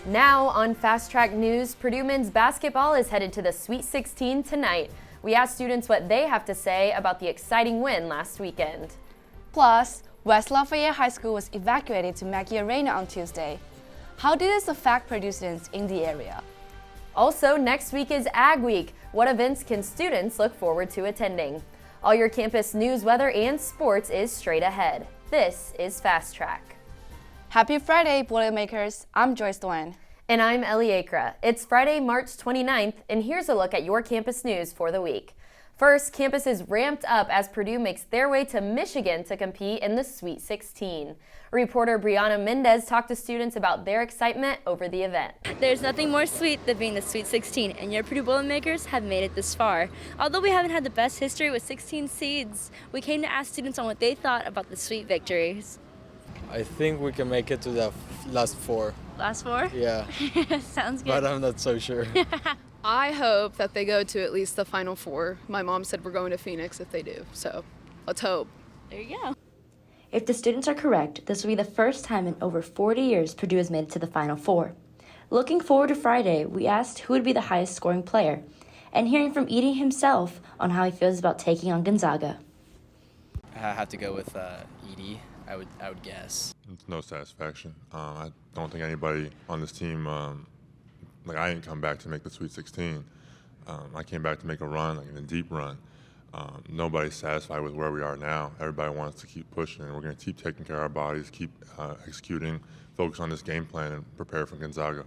Now on Fast Track News, Purdue men's basketball is headed to the Sweet 16 tonight. We asked students what they have to say about the exciting win last weekend. Plus, West Lafayette High School was evacuated to Mackey Arena on Tuesday. How did this affect Purdue students in the area? Also, next week is Ag Week. What events can students look forward to attending? All your campus news, weather, and sports is straight ahead. This is Fast Track. Happy Friday, Boilermakers. I'm Joyce Duan. And I'm Ellie Akra. It's Friday, March 29th, and here's a look at your campus news for the week. First, campus is ramped up as Purdue makes their way to Michigan to compete in the Sweet 16. Reporter Brianna Mendez talked to students about their excitement over the event. There's nothing more sweet than being the Sweet 16, and your Purdue Boilermakers have made it this far. Although we haven't had the best history with 16 seeds, we came to ask students on what they thought about the sweet victories. I think we can make it to the last four. Last four? Yeah. Sounds good. But I'm not so sure. I hope that they go to at least the Final Four. My mom said we're going to Phoenix if they do, so let's hope. There you go. If the students are correct, this will be the first time in over 40 years Purdue has made it to the Final Four. Looking forward to Friday, we asked who would be the highest scoring player, and hearing from Edie himself on how he feels about taking on Gonzaga. I have to go with Edie. I would guess. It's no satisfaction. I don't think anybody on this team, I didn't come back to make the Sweet 16. I came back to make a run, like a deep run. Nobody's satisfied with where we are now. Everybody wants to keep pushing, and we're going to keep taking care of our bodies, keep executing, focus on this game plan, and prepare for Gonzaga.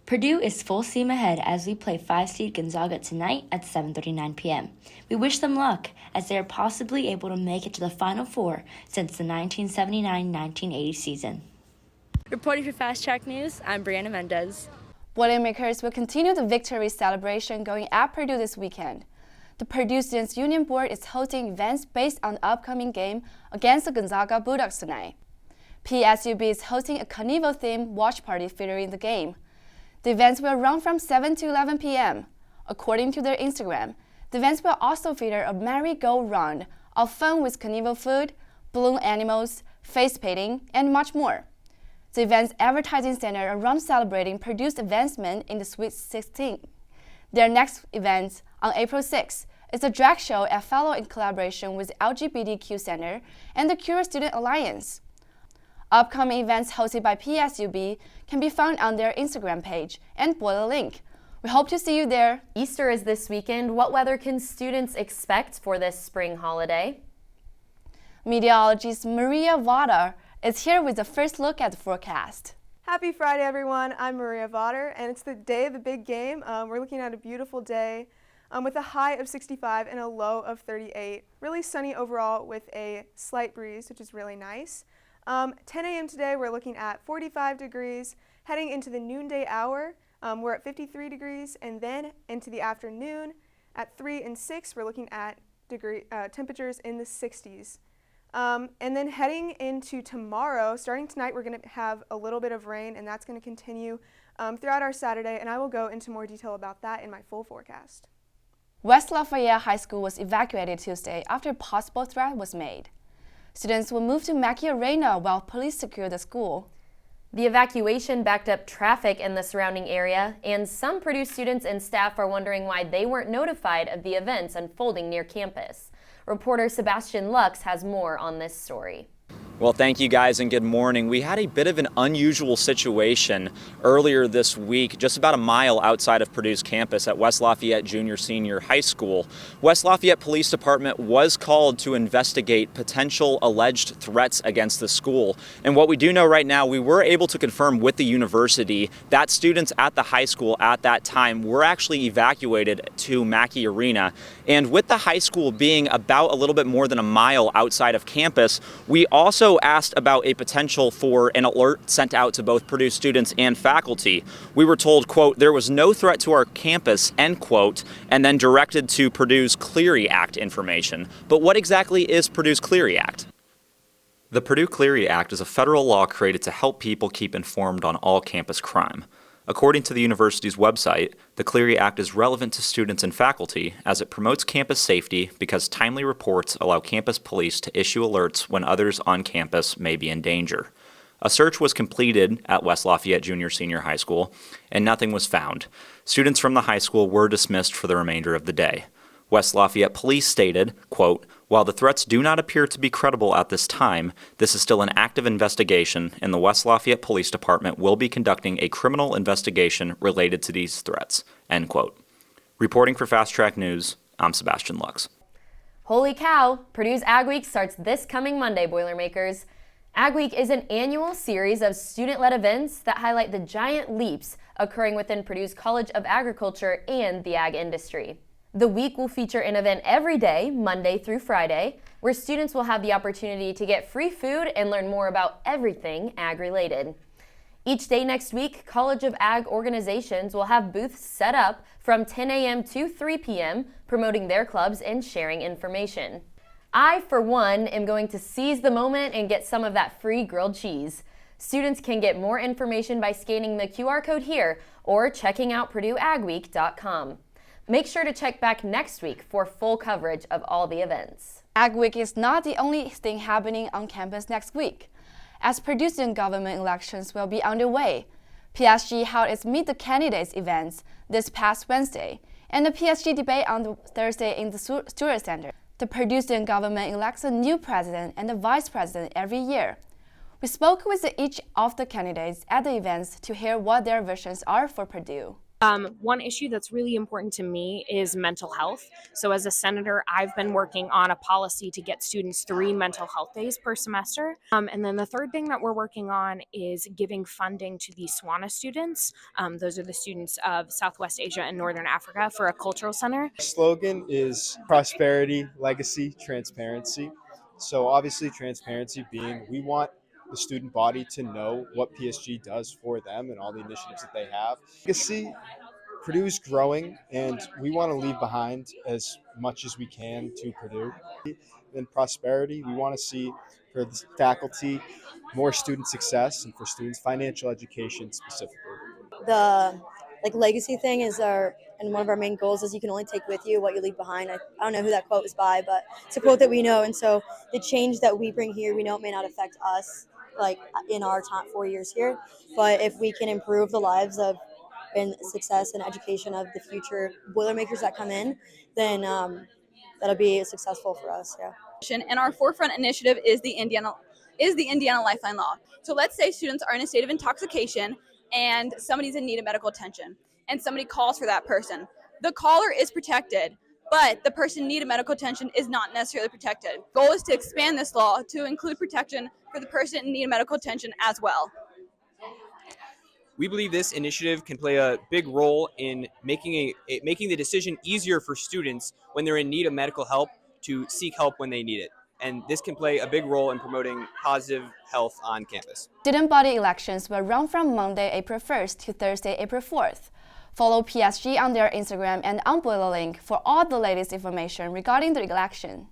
Purdue is full steam ahead as we play 5-seed Gonzaga tonight at 7:39 p.m. We wish them luck as they are possibly able to make it to the Final Four since the 1979-1980 season. Reporting for Fast Track News, I'm Brianna Mendez. Boilermakers will continue the victory celebration going at Purdue this weekend. The Purdue Students Union Board is hosting events based on the upcoming game against the Gonzaga Bulldogs tonight. PSUB is hosting a carnival-themed watch party featuring the game. The events will run from 7 to 11 p.m. According to their Instagram, the events will also feature a merry-go-round of fun with carnival food, balloon animals, face painting, and much more. The event's advertising centered around celebrating Purdue's advancement in the Sweet 16. Their next event, on April 6, is a drag show at Fellow in collaboration with the LGBTQ Center and the Curious Student Alliance. Upcoming events hosted by PSUB can be found on their Instagram page and below the link. We hope to see you there. Easter is this weekend. What weather can students expect for this spring holiday? Meteorologist Maria Vada is here with the first look at the forecast. Happy Friday, everyone. I'm Maria Vada, and it's the day of the big game. We're looking at a beautiful day with a high of 65 and a low of 38. Really sunny overall with a slight breeze, which is really nice. 10 a.m. today, we're looking at 45 degrees. Heading into the noonday hour, we're at 53 degrees, and then into the afternoon at 3 and 6, we're looking at temperatures in the 60s. And then heading into tomorrow, starting tonight, we're going to have a little bit of rain, and that's going to continue throughout our Saturday, and I will go into more detail about that in my full forecast. West Lafayette High School was evacuated Tuesday after a possible threat was made. Students will move to Mackey Arena while police secure the school. The evacuation backed up traffic in the surrounding area, and some Purdue students and staff are wondering why they weren't notified of the events unfolding near campus. Reporter Sebastian Lux has more on this story. Well, thank you guys and good morning. We had a bit of an unusual situation earlier this week, just about a mile outside of Purdue's campus at West Lafayette Junior-Senior High School. West Lafayette Police Department was called to investigate potential alleged threats against the school. And what we do know right now, we were able to confirm with the university that students at the high school at that time were actually evacuated to Mackey Arena. And with the high school being about a little bit more than a mile outside of campus, we also asked about a potential for an alert sent out to both Purdue students and faculty. We were told, quote, there was no threat to our campus, end quote, and then directed to Purdue's Clery Act information. But what exactly is Purdue's Clery Act? The Purdue Clery Act is a federal law created to help people keep informed on all campus crime. According to the university's website, the Clery Act is relevant to students and faculty as it promotes campus safety because timely reports allow campus police to issue alerts when others on campus may be in danger. A search was completed at West Lafayette Junior-Senior High School, and nothing was found. Students from the high school were dismissed for the remainder of the day. West Lafayette Police stated, quote, "While the threats do not appear to be credible at this time, this is still an active investigation, and the West Lafayette Police Department will be conducting a criminal investigation related to these threats," end quote. Reporting for Fast Track News, I'm Sebastian Lux. Holy cow! Purdue's Ag Week starts this coming Monday, Boilermakers. Ag Week is an annual series of student-led events that highlight the giant leaps occurring within Purdue's College of Agriculture and the ag industry. The week will feature an event every day, Monday through Friday, where students will have the opportunity to get free food and learn more about everything ag-related. Each day next week, College of Ag organizations will have booths set up from 10 a.m. to 3 p.m., promoting their clubs and sharing information. I, for one, am going to seize the moment and get some of that free grilled cheese. Students can get more information by scanning the QR code here or checking out PurdueAgWeek.com. Make sure to check back next week for full coverage of all the events. Ag Week is not the only thing happening on campus next week, as Purdue student government elections will be underway. PSG held its Meet the Candidates events this past Wednesday, and the PSG debate on Thursday in the Stewart Center. The Purdue student government elects a new president and a vice president every year. We spoke with each of the candidates at the events to hear what their visions are for Purdue. One issue that's really important to me is mental health. So as a senator, I've been working on a policy to get students 3 mental health days per semester. And then the third thing that we're working on is giving funding to the SWANA students. Those are the students of Southwest Asia and Northern Africa for a cultural center. The slogan is prosperity, legacy, transparency. So obviously transparency being we want the student body to know what PSG does for them and all the initiatives that they have. Legacy, Purdue's growing, and we want to leave behind as much as we can to Purdue. And prosperity, we want to see for the faculty more student success and for students financial education specifically. The legacy thing is one of our main goals is you can only take with you what you leave behind. I don't know who that quote was by, but it's a quote that we know, and so the change that we bring here, we know it may not affect us in our top 4 years here, but if we can improve the lives of and success and education of the future Boilermakers that come in, then that'll be successful for us. Yeah. And our forefront initiative is the Indiana Lifeline Law. So let's say students are in a state of intoxication and somebody's in need of medical attention, and somebody calls for that person. The caller is protected, but the person in need of medical attention is not necessarily protected. The goal is to expand this law to include protection for the person in need of medical attention as well. We believe this initiative can play a big role in making the decision easier for students when they're in need of medical help to seek help when they need it. And this can play a big role in promoting positive health on campus. Student body elections will run from Monday, April 1st to Thursday, April 4th. Follow PSG on their Instagram and on Boiler Link for all the latest information regarding the election.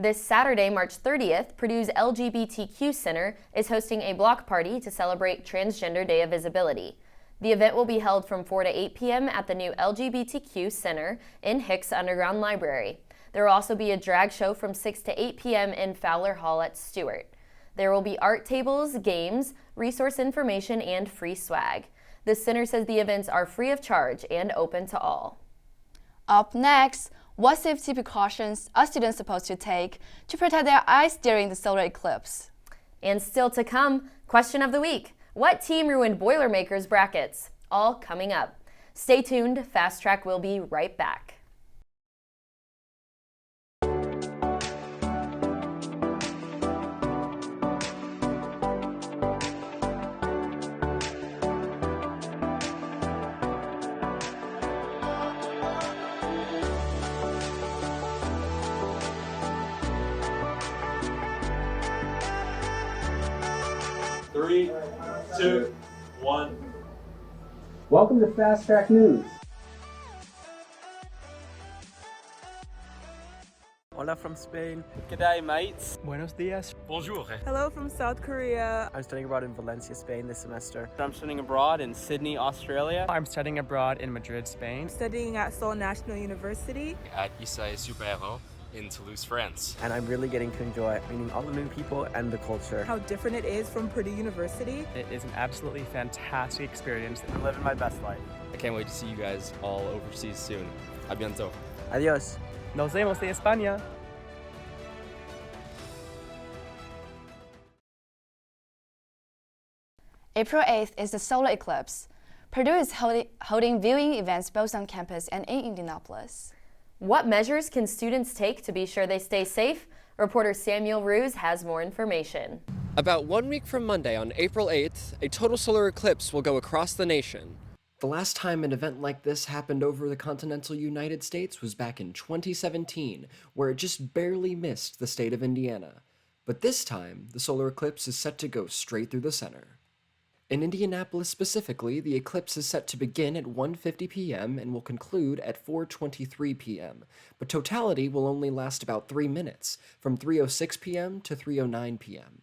This Saturday, March 30th, Purdue's LGBTQ Center is hosting a block party to celebrate Transgender Day of Visibility. The event will be held from 4 to 8 p.m. at the new LGBTQ Center in Hicks Underground Library. There will also be a drag show from 6 to 8 p.m. in Fowler Hall at Stewart. There will be art tables, games, resource information, and free swag. The center says the events are free of charge and open to all. Up next, what safety precautions are students supposed to take to protect their eyes during the solar eclipse? And still to come, question of the week. What team ruined Boilermakers brackets? All coming up. Stay tuned, Fast Track will be right back. Three, 2, 1. Welcome to Fast Track News. Hola from Spain. G'day mates. Buenos dias. Bonjour. Hello from South Korea. I'm studying abroad in Valencia, Spain this semester. I'm studying abroad in Sydney, Australia. I'm studying abroad in Madrid, Spain. I'm studying at Seoul National University. At Isai Super Héros. in Toulouse, France. And I'm really getting to enjoy meeting all the new people and the culture. How different it is from Purdue University. It is an absolutely fantastic experience. I'm living my best life. I can't wait to see you guys all overseas soon. A bientôt. Adiós. Nos vemos en España. April 8th is the solar eclipse. Purdue is holding viewing events both on campus and in Indianapolis. What measures can students take to be sure they stay safe? Reporter Samuel Ruse has more information. About 1 week from Monday, on April 8th, a total solar eclipse will go across the nation. The last time an event like this happened over the continental United States was back in 2017, where it just barely missed the state of Indiana. But this time, the solar eclipse is set to go straight through the center. In Indianapolis specifically, the eclipse is set to begin at 1:50 p.m. and will conclude at 4:23 p.m., but totality will only last about 3 minutes, from 3:06 p.m. to 3:09 p.m.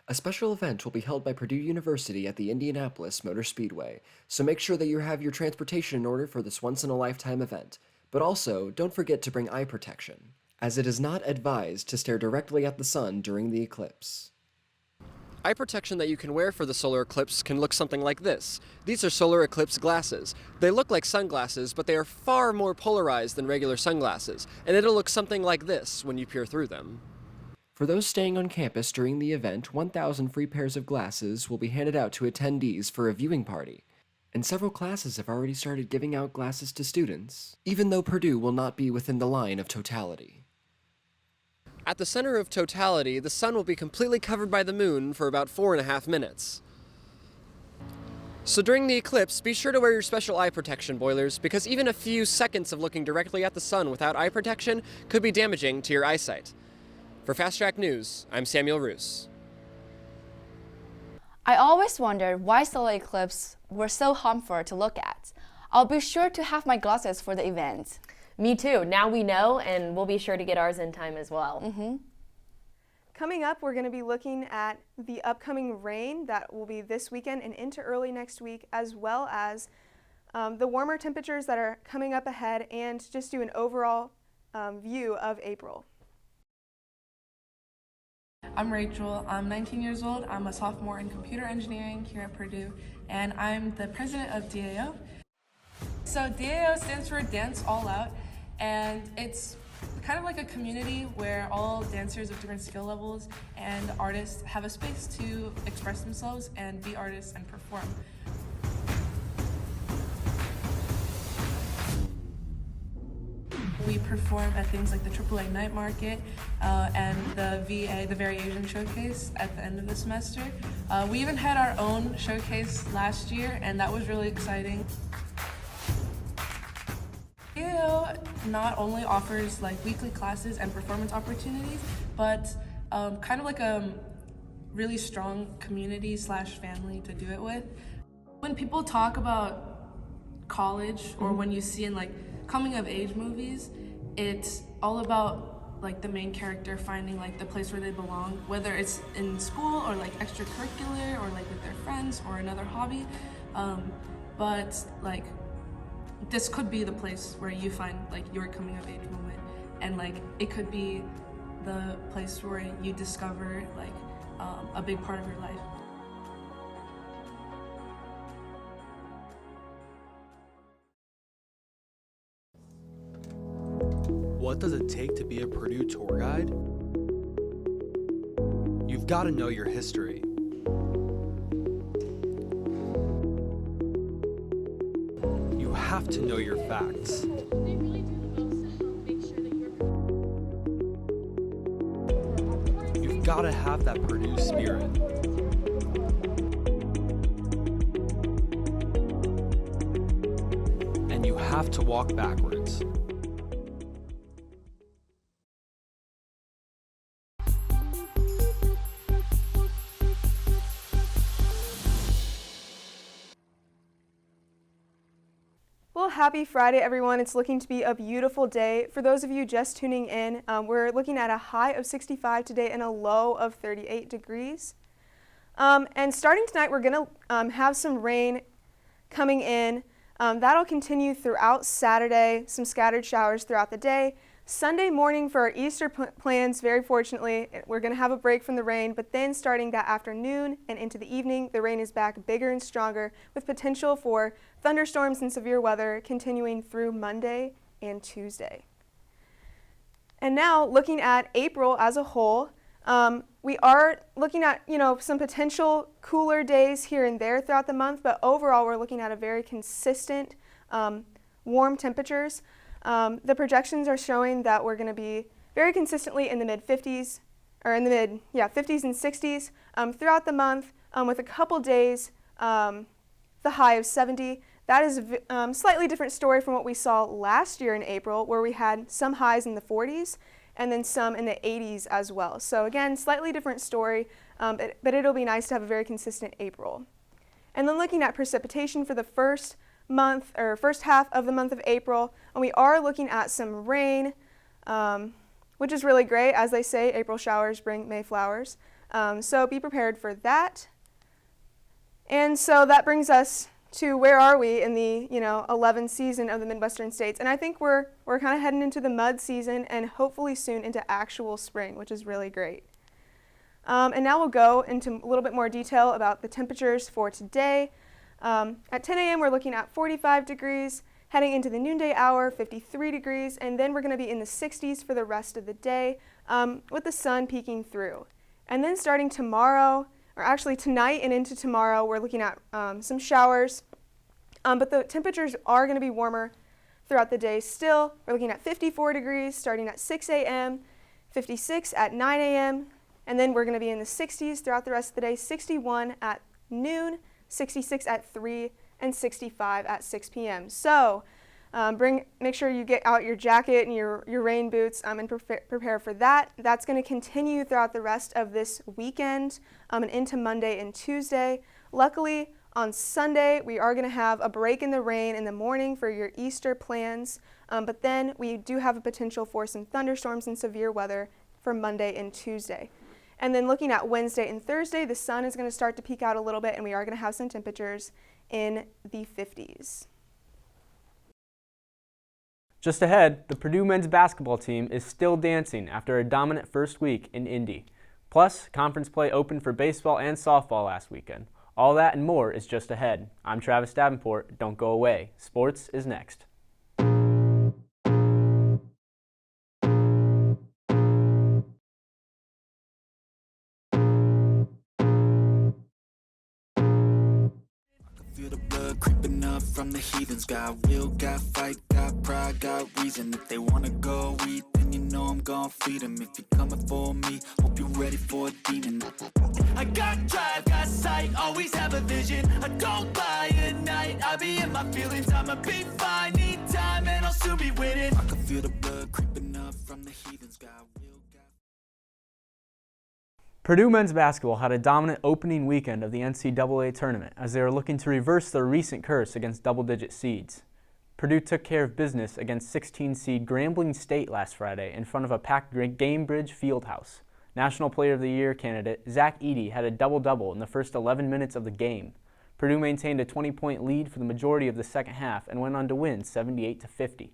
A special event will be held by Purdue University at the Indianapolis Motor Speedway, so make sure that you have your transportation in order for this once-in-a-lifetime event. But also, don't forget to bring eye protection, as it is not advised to stare directly at the sun during the eclipse. Eye protection that you can wear for the solar eclipse can look something like this. These are solar eclipse glasses. They look like sunglasses, but they are far more polarized than regular sunglasses, and it'll look something like this when you peer through them. For those staying on campus during the event, 1,000 free pairs of glasses will be handed out to attendees for a viewing party. And several classes have already started giving out glasses to students, even though Purdue will not be within the line of totality. At the center of totality, the sun will be completely covered by the moon for about 4.5 minutes. So during the eclipse, be sure to wear your special eye protection, boilers, because even a few seconds of looking directly at the sun without eye protection could be damaging to your eyesight. For Fast Track News, I'm Samuel Roos. I always wondered why solar eclipses were so harmful to look at. I'll be sure to have my glasses for the event. Me too. Now we know, and we'll be sure to get ours in time as well. Coming up, we're going to be looking at the upcoming rain that will be this weekend and into early next week, as well as the warmer temperatures that are coming up ahead, and just do an overall view of April. I'm Rachel. I'm 19 years old. I'm a sophomore in computer engineering here at Purdue, and I'm the president of DAO. So DAO stands for Dance All Out, and it's kind of like a community where all dancers of different skill levels and artists have a space to express themselves and be artists and perform. We perform at things like the AAA Night Market and the VA, the Variation Showcase, at the end of the semester. We even had our own showcase last year, and that was really exciting. DAO not only offers like weekly classes and performance opportunities, but kind of like a really strong community / family to do it with. When people talk about college, or when you see in like coming of age movies, it's all about like the main character finding like the place where they belong, whether it's in school or like extracurricular or like with their friends or another hobby. But like this could be the place where you find like your coming of age moment, and like it could be the place where you discover like a big part of your life. What does it take to be a Purdue tour guide? You've got to know your history. You have to know your facts. You've got to have that Purdue spirit. And you have to walk backwards. Well, happy Friday, everyone. It's looking to be a beautiful day. For those of you just tuning in, we're looking at a high of 65 today and a low of 38 degrees. And starting tonight, we're going to have some rain coming in. That'll continue throughout Saturday, some scattered showers throughout the day. Sunday morning for our Easter plans, very fortunately, we're going to have a break from the rain, but then starting that afternoon and into the evening, the rain is back bigger and stronger with potential for thunderstorms and severe weather continuing through Monday and Tuesday. And now looking at April as a whole, we are looking at, some potential cooler days here and there throughout the month, but overall we're looking at a very consistent warm temperatures. The projections are showing that we're going to be very consistently in the mid-50s, or in the mid-50s and 60s throughout the month, with a couple days, the high of 70. That is a slightly different story from what we saw last year in April, where we had some highs in the 40s and then some in the 80s as well. So again, slightly different story, but it'll be nice to have a very consistent April. And then looking at precipitation for the first half of the month of April, and we are looking at some rain, which is really great. As they say, April showers bring May flowers. So be prepared for that. And so that brings us to where are we in the 11th season of the Midwestern states. And I think we're kind of heading into the mud season and hopefully soon into actual spring, which is really great. And now we'll go into a little bit more detail about the temperatures for today. At 10 a.m. we're looking at 45 degrees, heading into the noonday hour, 53 degrees, and then we're going to be in the 60s for the rest of the day with the sun peeking through. And then starting tomorrow, or actually tonight and into tomorrow, we're looking at some showers, but the temperatures are going to be warmer throughout the day still. We're looking at 54 degrees starting at 6 a.m., 56 at 9 a.m., and then we're going to be in the 60s throughout the rest of the day, 61 at noon, 66 at 3, and 65 at 6 p.m. So make sure you get out your jacket and your rain boots and prepare for that. That's going to continue throughout the rest of this weekend and into Monday and Tuesday. Luckily, on Sunday, we are going to have a break in the rain in the morning for your Easter plans, but then we do have a potential for some thunderstorms and severe weather for Monday and Tuesday. And then looking at Wednesday and Thursday, the sun is going to start to peek out a little bit, and we are going to have some temperatures in the 50s. Just ahead, the Purdue men's basketball team is still dancing after a dominant first week in Indy. Plus, conference play opened for baseball and softball last weekend. All that and more is just ahead. I'm Travis Davenport. Don't go away. Sports is next. Feel the blood creeping up from the heathens. Got will, got fight, got pride, got reason. If they wanna go eat, then you know I'm gon' feed them. If you're coming for me, hope you're ready for a demon. I got drive, got sight, always have a vision. I don't lie at night, I be in my feelings. I'ma be fine, need time, and I'll soon be winning. I can feel the blood creeping up from the heathens. Got will, got... Purdue men's basketball had a dominant opening weekend of the NCAA tournament as they were looking to reverse their recent curse against double-digit seeds. Purdue took care of business against 16-seed Grambling State last Friday in front of a packed Gamebridge Fieldhouse. National Player of the Year candidate Zach Edey had a double-double in the first 11 minutes of the game. Purdue maintained a 20-point lead for the majority of the second half and went on to win 78-50.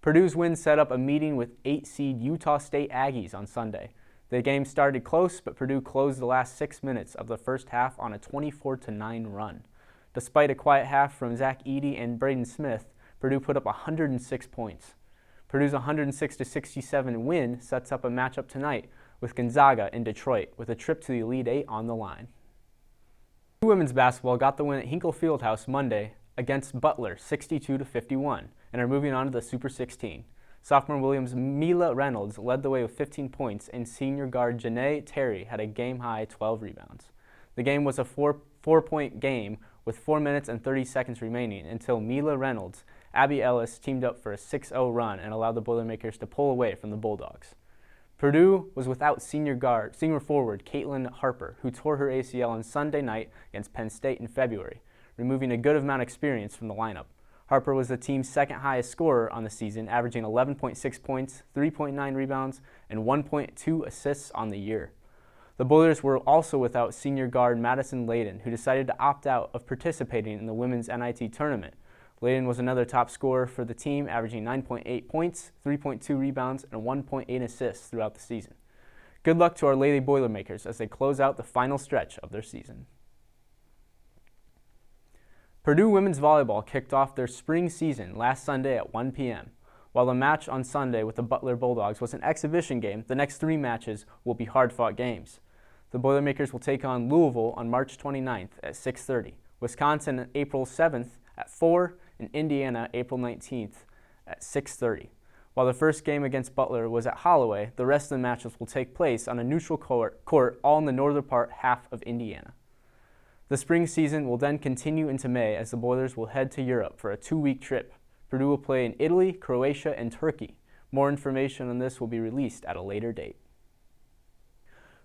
Purdue's win set up a meeting with 8-seed Utah State Aggies on Sunday. The game started close, but Purdue closed the last 6 minutes of the first half on a 24-9 run. Despite a quiet half from Zach Edey and Braden Smith, Purdue put up 106 points. Purdue's 106-67 win sets up a matchup tonight with Gonzaga in Detroit, with a trip to the Elite Eight on the line. Purdue women's basketball got the win at Hinkle Fieldhouse Monday against Butler, 62-51, and are moving on to the Super 16. Sophomore Williams Mila Reynolds led the way with 15 points, and senior guard Janae Terry had a game-high 12 rebounds. The game was a four-point game with 4 minutes and 30 seconds remaining until Mila Reynolds, Abby Ellis teamed up for a 6-0 run and allowed the Boilermakers to pull away from the Bulldogs. Purdue was without senior forward Caitlin Harper, who tore her ACL on Sunday night against Penn State in February, removing a good amount of experience from the lineup. Harper was the team's second highest scorer on the season, averaging 11.6 points, 3.9 rebounds, and 1.2 assists on the year. The Boilers were also without senior guard Madison Layden, who decided to opt out of participating in the women's NIT tournament. Layden was another top scorer for the team, averaging 9.8 points, 3.2 rebounds, and 1.8 assists throughout the season. Good luck to our Lady Boilermakers as they close out the final stretch of their season. Purdue women's volleyball kicked off their spring season last Sunday at 1 p.m. While the match on Sunday with the Butler Bulldogs was an exhibition game, the next 3 matches will be hard-fought games. The Boilermakers will take on Louisville on March 29th at 6:30, Wisconsin on April 7th at 4, and Indiana April 19th at 6:30. While the first game against Butler was at Holloway, the rest of the matches will take place on a neutral court all in the northern half of Indiana. The spring season will then continue into May as the Boilers will head to Europe for a 2-week trip. Purdue will play in Italy, Croatia, and Turkey. More information on this will be released at a later date.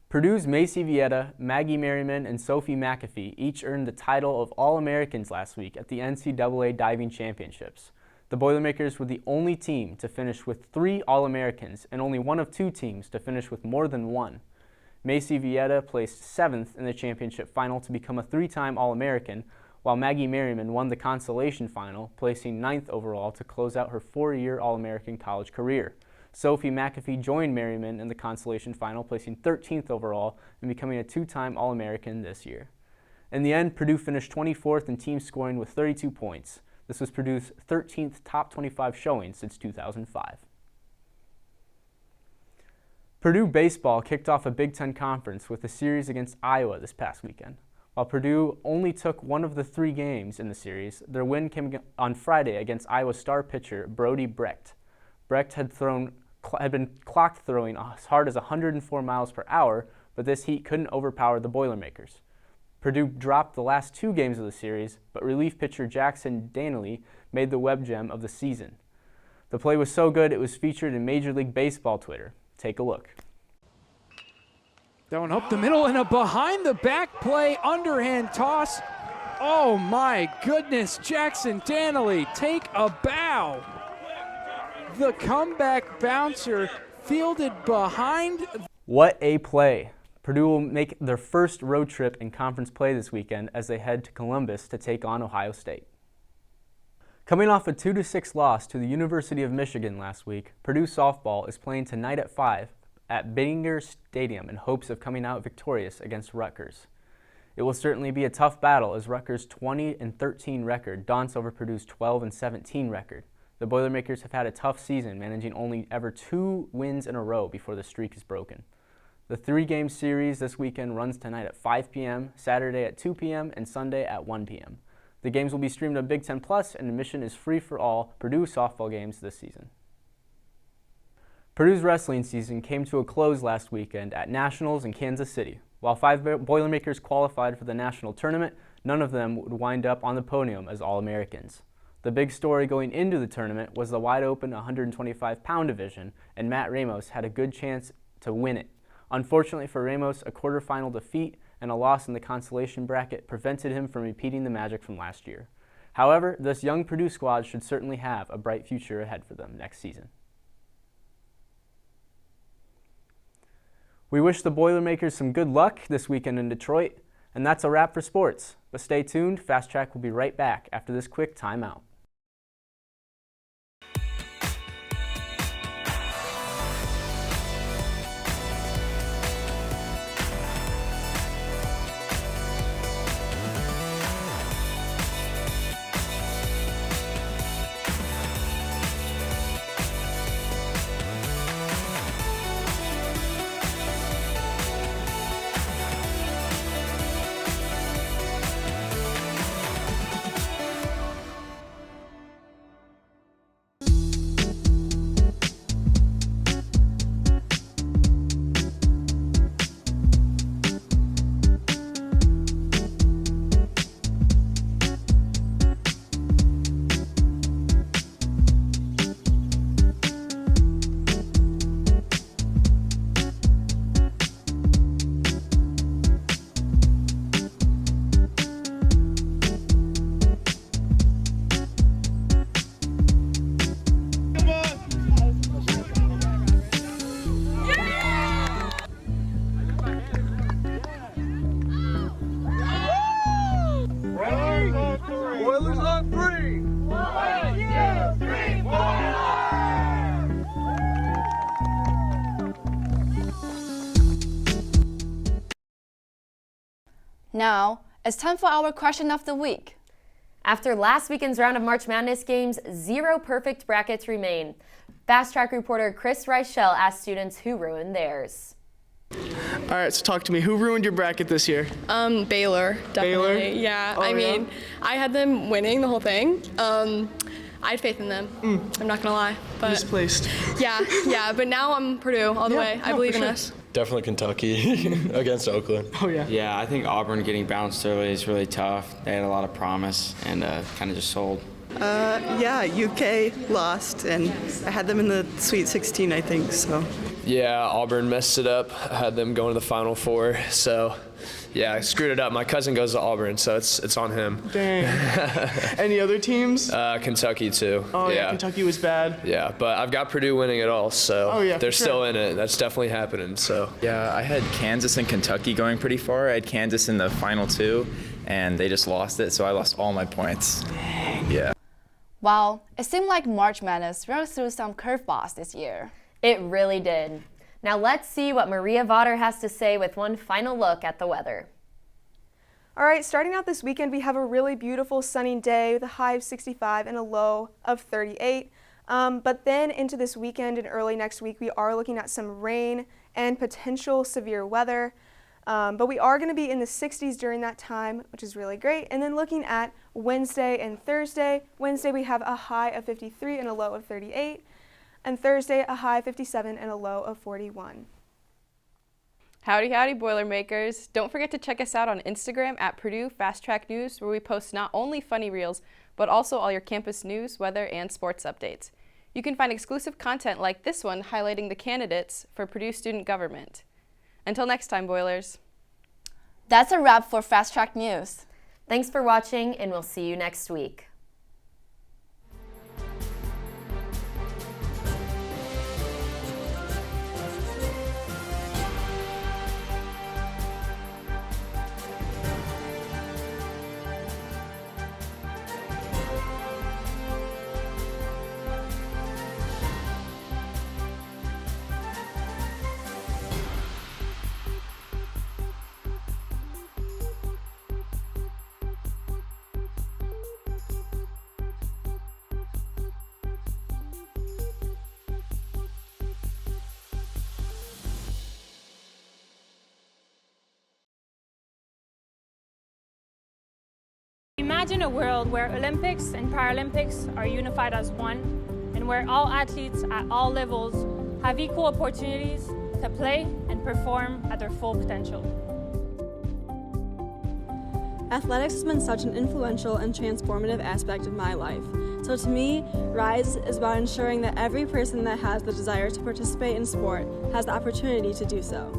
Purdue's Macy Vieta, Maggie Merriman, and Sophie McAfee each earned the title of All-Americans last week at the NCAA Diving Championships. The Boilermakers were the only team to finish with 3 All-Americans and only one of 2 teams to finish with more than 1. Macy Vieta placed 7th in the championship final to become a 3-time All-American, while Maggie Merriman won the consolation final, placing 9th overall to close out her 4-year All-American college career. Sophie McAfee joined Merriman in the consolation final, placing 13th overall and becoming a 2-time All-American this year. In the end, Purdue finished 24th in team scoring with 32 points. This was Purdue's 13th top 25 showing since 2005. Purdue baseball kicked off a Big Ten conference with a series against Iowa this past weekend. While Purdue only took one of the 3 games in the series, their win came on Friday against Iowa star pitcher Brody Brecht. Brecht had been clocked throwing as hard as 104 miles per hour, but this heat couldn't overpower the Boilermakers. Purdue dropped the last 2 games of the series, but relief pitcher Jackson Danley made the web gem of the season. The play was so good it was featured in Major League Baseball Twitter. Take a look. Down up the middle and a behind-the-back play, underhand toss. Oh my goodness, Jackson Danley, take a bow. The comeback bouncer fielded behind. What a play. Purdue will make their first road trip in conference play this weekend as they head to Columbus to take on Ohio State. Coming off a 2-6 loss to the University of Michigan last week, Purdue softball is playing tonight at 5 at Bittinger Stadium in hopes of coming out victorious against Rutgers. It will certainly be a tough battle as Rutgers' 20-13 record daunts over Purdue's 12-17 record. The Boilermakers have had a tough season, managing only ever 2 wins in a row before the streak is broken. The 3-game series this weekend runs tonight at 5 p.m., Saturday at 2 p.m., and Sunday at 1 p.m. The games will be streamed on Big Ten Plus, and admission is free for all Purdue softball games this season. Purdue's wrestling season came to a close last weekend at Nationals in Kansas City. While 5 Boilermakers qualified for the national tournament, none of them would wind up on the podium as All-Americans. The big story going into the tournament was the wide-open 125-pound division, and Matt Ramos had a good chance to win it. Unfortunately for Ramos, a quarterfinal defeat and a loss in the consolation bracket prevented him from repeating the magic from last year. However, this young Purdue squad should certainly have a bright future ahead for them next season. We wish the Boilermakers some good luck this weekend in Detroit, and that's a wrap for sports. But stay tuned, Fast Track will be right back after this quick timeout. Now, it's time for our question of the week. After last weekend's round of March Madness games, 0 perfect brackets remain. Fast Track reporter Chris Reichel asked students who ruined theirs. All right, so talk to me. Who ruined your bracket this year? Baylor, definitely. Baylor? Yeah, Oh, I mean, yeah? I had them winning the whole thing. I had faith in them. I'm not gonna lie. But Misplaced. Yeah, but now I'm Purdue all the way. I believe in us. Definitely Kentucky against Oakland. Oh, yeah. Yeah, I think Auburn getting bounced early is really tough. They had a lot of promise and kind of just sold. Yeah, UK lost, and I had them in the Sweet 16, I think, so. Yeah, Auburn messed it up. I had them going to the Final Four, so yeah, I screwed it up. My cousin goes to Auburn, so it's on him. Dang. Any other teams? Kentucky too. Oh, yeah, Kentucky was bad. Yeah, but I've got Purdue winning it all, so Oh, yeah, they're for still sure. in it. That's definitely happening. So yeah, I had Kansas and Kentucky going pretty far. I had Kansas in the final 2, and they just lost it, so I lost all my points. Dang. Yeah. Wow, it seemed like March Madness rode through some curveballs this year. It really did. Now let's see what Maria Votter has to say with one final look at the weather. All right, starting out this weekend, we have a really beautiful sunny day with a high of 65 and a low of 38. But then into this weekend and early next week, we are looking at some rain and potential severe weather. But we are going to be in the 60s during that time, which is really great. And then looking at Wednesday and Thursday. Wednesday we have a high of 53 and a low of 38. And Thursday a high of 57 and a low of 41. Howdy, howdy, Boilermakers. Don't forget to check us out on Instagram at Purdue Fast Track News, where we post not only funny reels, but also all your campus news, weather, and sports updates. You can find exclusive content like this one highlighting the candidates for Purdue student government. Until next time, Boilers. That's a wrap for Fast Track News. Thanks for watching, and we'll see you next week. Imagine a world where Olympics and Paralympics are unified as one, and where all athletes at all levels have equal opportunities to play and perform at their full potential. Athletics has been such an influential and transformative aspect of my life. So to me, RISE is about ensuring that every person that has the desire to participate in sport has the opportunity to do so.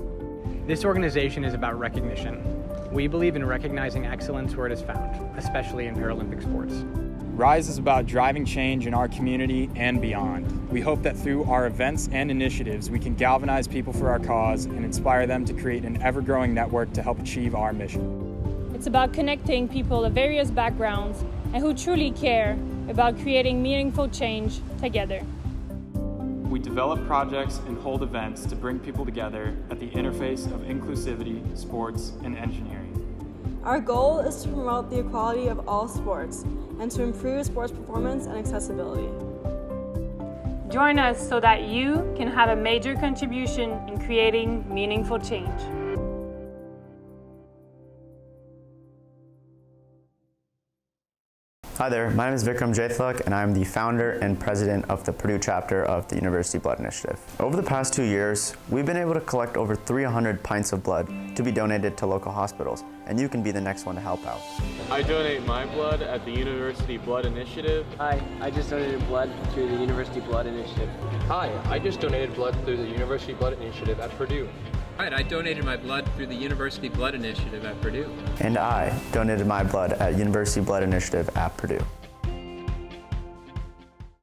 This organization is about recognition. We believe in recognizing excellence where it is found, especially in Paralympic sports. RISE is about driving change in our community and beyond. We hope that through our events and initiatives, we can galvanize people for our cause and inspire them to create an ever-growing network to help achieve our mission. It's about connecting people of various backgrounds and who truly care about creating meaningful change together. We develop projects and hold events to bring people together at the interface of inclusivity, sports, and engineering. Our goal is to promote the equality of all sports and to improve sports performance and accessibility. Join us so that you can have a major contribution in creating meaningful change. Hi there, my name is Vikram Jaithlak, and I'm the founder and president of the Purdue chapter of the University Blood Initiative. Over the past 2 years, we've been able to collect over 300 pints of blood to be donated to local hospitals, and you can be the next one to help out. I donate my blood at the University Blood Initiative. Hi, I just donated blood through the University Blood Initiative. Hi, I just donated blood through the University Blood Initiative at Purdue. Right, I donated my blood through the University Blood Initiative at Purdue. And I donated my blood at University Blood Initiative at Purdue.